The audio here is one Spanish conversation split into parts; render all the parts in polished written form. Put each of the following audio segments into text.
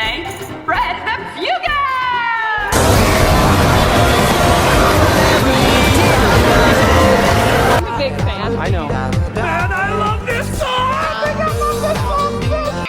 say, Fred the Fuga! I'm a big fan. I know. Man, I love this song! I think I love this song too!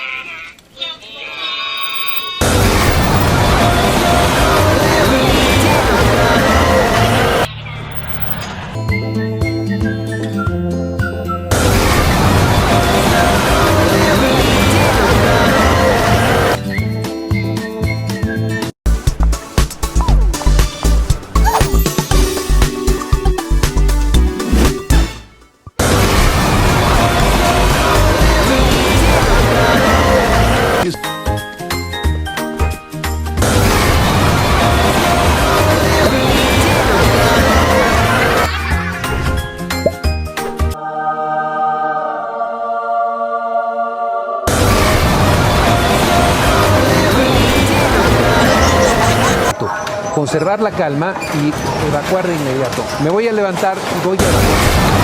Conservar la calma y evacuar de inmediato. Me voy a levantar y voy a evacuar.